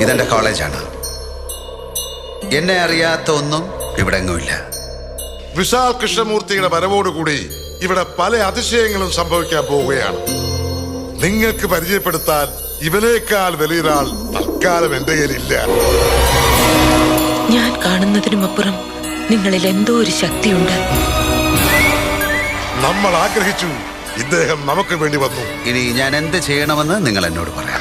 ഇതെന്റെ കോളേജാണ്. എന്നെ അറിയാത്ത ഒന്നും ഇവിടെ എങ്ങുമില്ല. വിശാൽ കൃഷ്ണമൂർത്തിയുടെ വരവോടുകൂടി ഇവിടെ പല അതിശയങ്ങളും സംഭവിക്കാൻ പോവുകയാണ്. നിങ്ങൾക്ക് പരിചയപ്പെടുത്താൻ ഇവനേക്കാൾ വലിയൊരാൾ തൽക്കാലം എന്റെ കയ്യിലില്ല. ഞാൻ കാണുന്നതിനുമപ്പുറം നിങ്ങളിൽ എന്തോ ഒരു ശക്തിയുണ്ട്. നമ്മൾ ആഗ്രഹിച്ചു, ഇദ്ദേഹം നമുക്ക് വേണ്ടി വന്നു. ഇനി ഞാൻ എന്ത് ചെയ്യണമെന്ന് നിങ്ങൾ എന്നോട് പറയാം.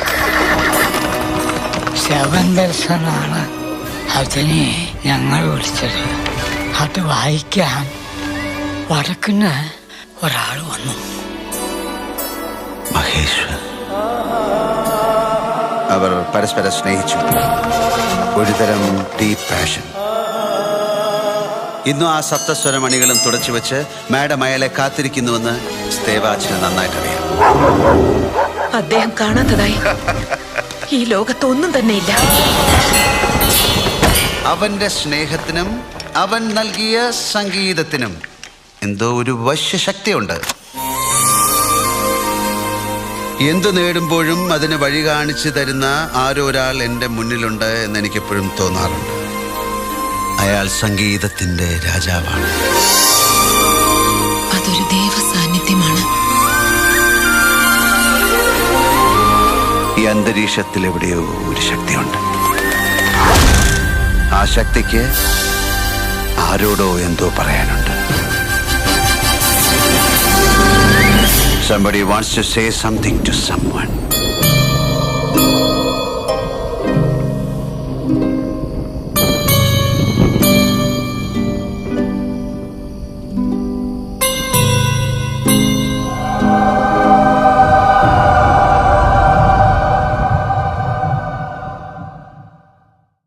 ശവദർശനാണ് അതിനെ ഞങ്ങൾ വിളിച്ചത്. അത് വായിക്കാൻ വടക്കുന്ന് ഒരാൾ വന്നു. മഹേശ്വർ. അവർ പരസ്പരം സ്നേഹിച്ചു. ഒരുതരം ഡീപ് പാഷൻ. ഇന്നും ആ സപ്തസ്വരമണികളും തുടച്ചു വെച്ച് മാഡം അയാളെ കാത്തിരിക്കുന്നുവെന്ന് സ്തേവാച്ചന് നന്നായിട്ടറിയാം. അദ്ദേഹം കാണാത്തതായി ഈ ലോകത്ത് ഒന്നും തന്നെയില്ല. അവന്റെ സ്നേഹത്തിനും അവൻ നൽകിയ സംഗീതത്തിനും എന്തോ ഒരു വശ്യശക്തിയുണ്ട്. എന്തു നേടുമ്പോഴും അതിന് വഴി കാണിച്ചു തരുന്ന ആരോ ഒരാൾ എൻ്റെ മുന്നിലുണ്ട് എന്ന് എനിക്കെപ്പോഴും തോന്നാറുണ്ട്. അയാൾ സംഗീതത്തിന്റെ രാജാവാണ്. അതൊരു ദൈവ സാന്നിധ്യമാണ്. ഈ അന്തരീക്ഷത്തിൽ എവിടെയോ ഒരു ശക്തിയുണ്ട്. ആ ശക്തിക്ക് ആരോടോ എന്തോ പറയാനുണ്ട്. Somebody wants to say something to someone.